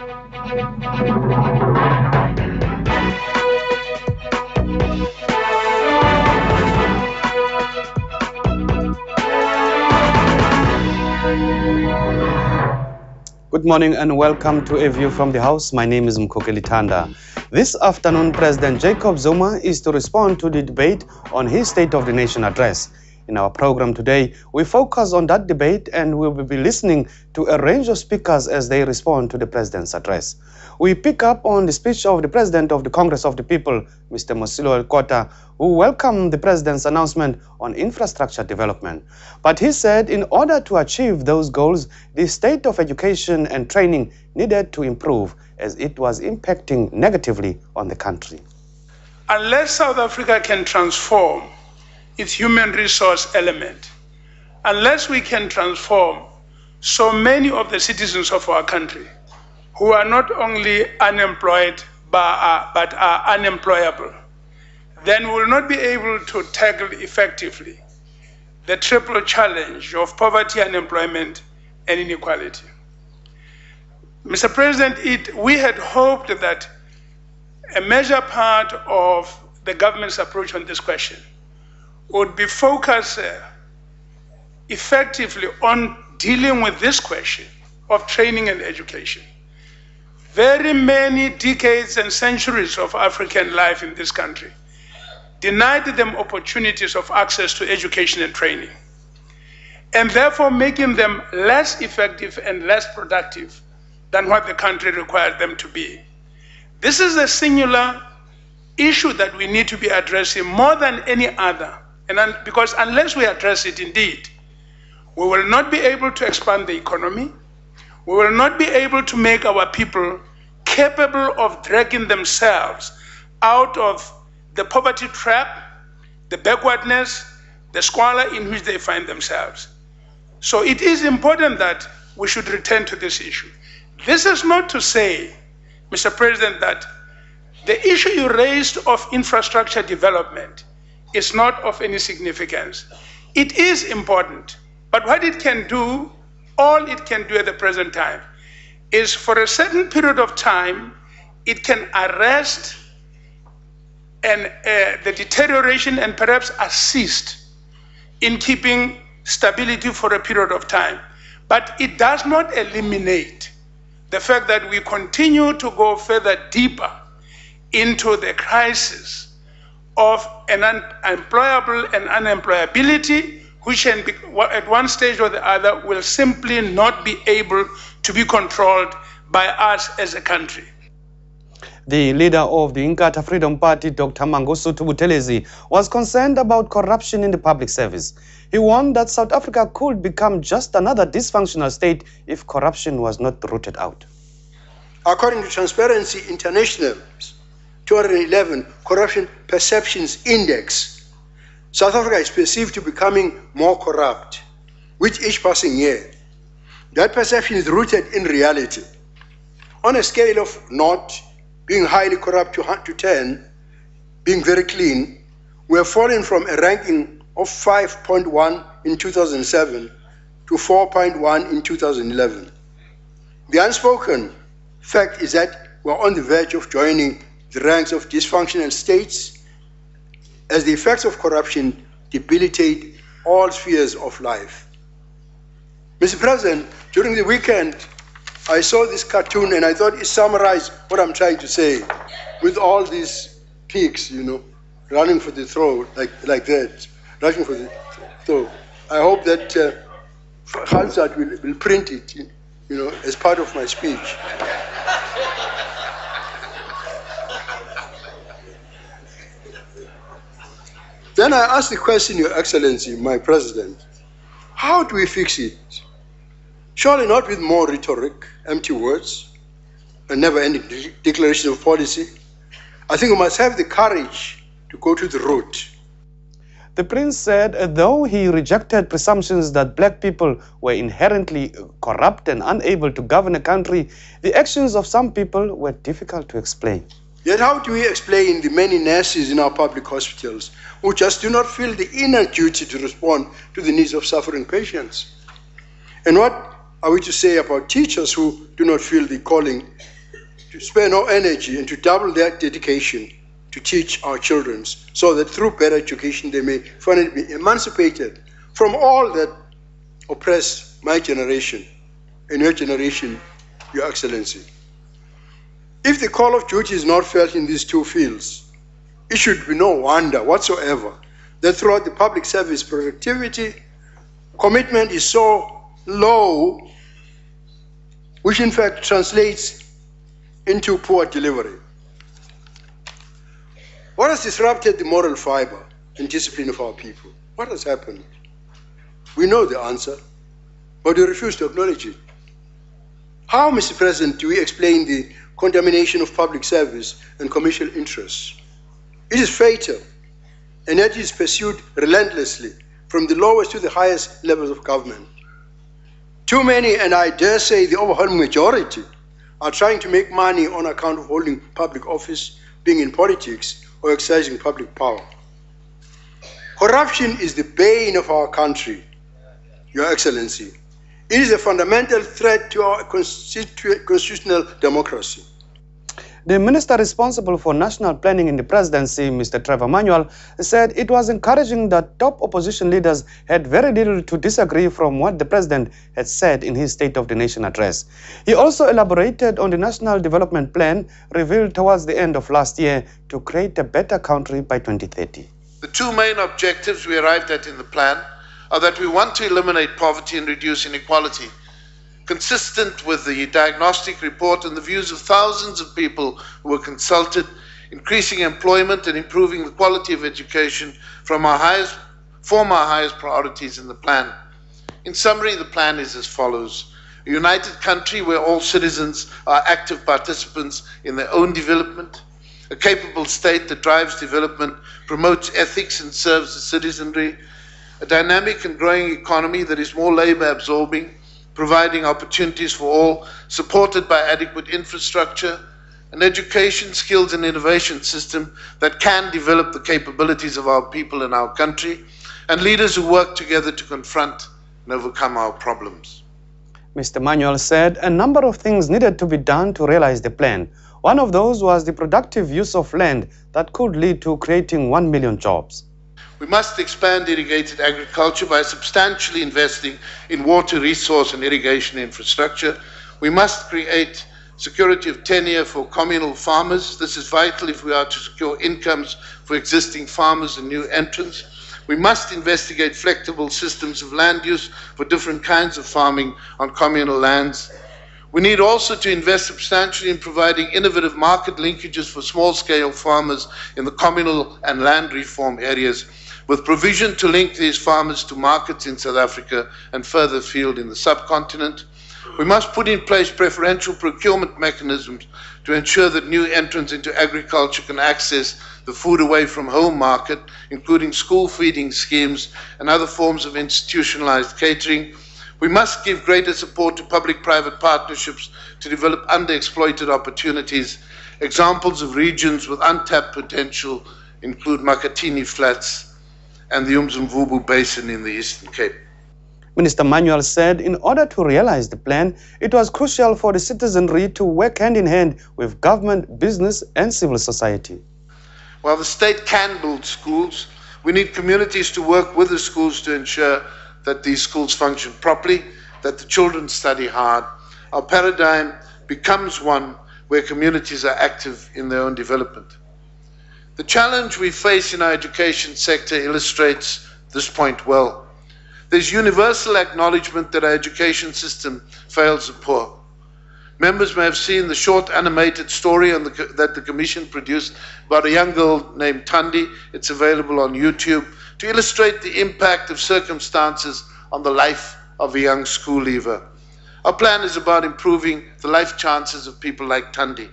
Good morning and welcome to A View from the House. My name is Mkokeli Tanda. This afternoon, President Jacob Zuma is to respond to the debate on his State of the Nation address. In our program today, we focus on that debate and we will be listening to a range of speakers as they respond to the President's address. We pick up on the speech of the President of the Congress of the People, Mr Mosiuoa Lekota, who welcomed the President's announcement on infrastructure development. But he said in order to achieve those goals, the state of education and training needed to improve as it was impacting negatively on the country. Unless South Africa can transform its human resource element, unless we can transform so many of the citizens of our country who are not only unemployed but are unemployable, then we will not be able to tackle effectively the triple challenge of poverty, unemployment, and inequality. Mr. President, we had hoped that a major part of the government's approach on this question would be focused effectively on dealing with this question of training and education. Very many decades and centuries of African life in this country denied them opportunities of access to education and training, and therefore making them less effective and less productive than what the country required them to be. This is a singular issue that we need to be addressing more than any other, because unless we address it indeed, we will not be able to expand the economy, we will not be able to make our people capable of dragging themselves out of the poverty trap, the backwardness, the squalor in which they find themselves. So it is important that we should return to this issue. This is not to say, Mr. President, that the issue you raised of infrastructure development is not of any significance. It is important, but what it can do, all it can do at the present time, is for a certain period of time, it can arrest the deterioration and perhaps assist in keeping stability for a period of time. But it does not eliminate the fact that we continue to go further deeper into the crisis of an unemployable and unemployability, which can be, at one stage or the other will simply not be able to be controlled by us as a country. The leader of the Inkatha Freedom Party, Dr. Mangosuthu Buthelezi, was concerned about corruption in the public service. He warned that South Africa could become just another dysfunctional state if corruption was not rooted out. According to Transparency International's 2011 Corruption Perceptions Index, South Africa is perceived to be becoming more corrupt with each passing year. That perception is rooted in reality. On a scale of 0 being highly corrupt to 10 being very clean, we have fallen from a ranking of 5.1 in 2007 to 4.1 in 2011. The unspoken fact is that we're on the verge of joining the ranks of dysfunctional states as the effects of corruption debilitate all spheres of life. Mr. President, during the weekend, I saw this cartoon and I thought it summarized what I'm trying to say with all these pigs, you know, running for the throat, like that, rushing for the throat. I hope that Hansard will print it, you know, as part of my speech. Then I asked the question, Your Excellency, my President, how do we fix it? Surely not with more rhetoric, empty words, a never-ending declaration of policy. I think we must have the courage to go to the root. The prince said though he rejected presumptions that black people were inherently corrupt and unable to govern a country, the actions of some people were difficult to explain. Yet how do we explain the many nurses in our public hospitals who just do not feel the inner duty to respond to the needs of suffering patients? And what are we to say about teachers who do not feel the calling to spare no energy and to double their dedication to teach our children so that through better education they may finally be emancipated from all that oppressed my generation and your generation, Your Excellency. If the call of duty is not felt in these two fields, it should be no wonder whatsoever that throughout the public service productivity, commitment is so low, which in fact translates into poor delivery. What has disrupted the moral fiber and discipline of our people? What has happened? We know the answer, but we refuse to acknowledge it. How, Mr. President, do we explain the contamination of public service and commercial interests? It is fatal, and yet it is pursued relentlessly from the lowest to the highest levels of government. Too many, and I dare say the overwhelming majority, are trying to make money on account of holding public office, being in politics, or exercising public power. Corruption is the bane of our country, Your Excellency. It is a fundamental threat to our constitutional democracy. The minister responsible for national planning in the presidency, Mr. Trevor Manuel, said it was encouraging that top opposition leaders had very little to disagree from what the president had said in his State of the Nation address. He also elaborated on the national development plan revealed towards the end of last year to create a better country by 2030. The two main objectives we arrived at in the plan are that we want to eliminate poverty and reduce inequality, consistent with the diagnostic report and the views of thousands of people who were consulted, increasing employment and improving the quality of education form our highest priorities in the plan. In summary, the plan is as follows: a united country where all citizens are active participants in their own development, a capable state that drives development, promotes ethics and serves the citizenry, a dynamic and growing economy that is more labor absorbing, providing opportunities for all, supported by adequate infrastructure, an education, skills and innovation system that can develop the capabilities of our people and our country, and leaders who work together to confront and overcome our problems. Mr. Manuel said a number of things needed to be done to realize the plan. One of those was the productive use of land that could lead to creating 1 million jobs. We must expand irrigated agriculture by substantially investing in water resource and irrigation infrastructure. We must create security of tenure for communal farmers. This is vital if we are to secure incomes for existing farmers and new entrants. We must investigate flexible systems of land use for different kinds of farming on communal lands. We need also to invest substantially in providing innovative market linkages for small-scale farmers in the communal and land reform areas, with provision to link these farmers to markets in South Africa and further afield in the subcontinent. We must put in place preferential procurement mechanisms to ensure that new entrants into agriculture can access the food away from home market, including school feeding schemes and other forms of institutionalized catering. We must give greater support to public-private partnerships to develop underexploited opportunities. Examples of regions with untapped potential include Makatini Flats and the Umzimvubu Basin in the Eastern Cape. Minister Manuel said in order to realize the plan, it was crucial for the citizenry to work hand in hand with government, business and civil society. While the state can build schools, we need communities to work with the schools to ensure that these schools function properly, that the children study hard. Our paradigm becomes one where communities are active in their own development. The challenge we face in our education sector illustrates this point well. There's universal acknowledgement that our education system fails the poor. Members may have seen the short animated story that the Commission produced about a young girl named Thandi. It's available on YouTube to illustrate the impact of circumstances on the life of a young school leaver. Our plan is about improving the life chances of people like Thandi.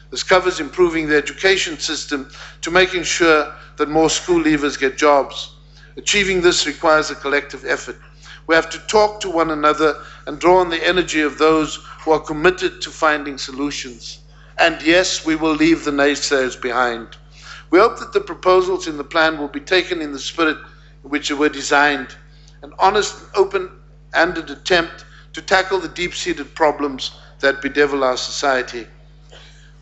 This covers improving the education system to making sure that more school leavers get jobs. Achieving this requires a collective effort. We have to talk to one another and draw on the energy of those who are committed to finding solutions. And yes, we will leave the naysayers behind. We hope that the proposals in the plan will be taken in the spirit in which they were designed, an honest, open-handed attempt to tackle the deep-seated problems that bedevil our society.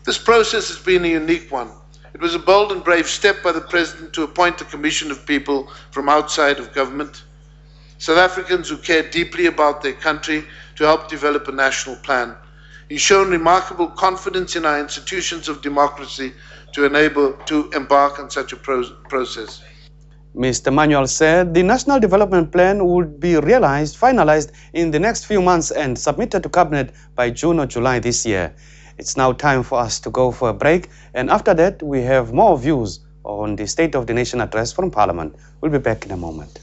This process has been a unique one. It was a bold and brave step by the President to appoint a commission of people from outside of government, South Africans who care deeply about their country, to help develop a national plan. He's shown remarkable confidence in our institutions of democracy to embark on such a process. Mr. Manuel said the National Development Plan would be finalized in the next few months and submitted to Cabinet by June or July this year. It's now time for us to go for a break, and after that we have more views on the State of the Nation address from Parliament. We'll be back in a moment.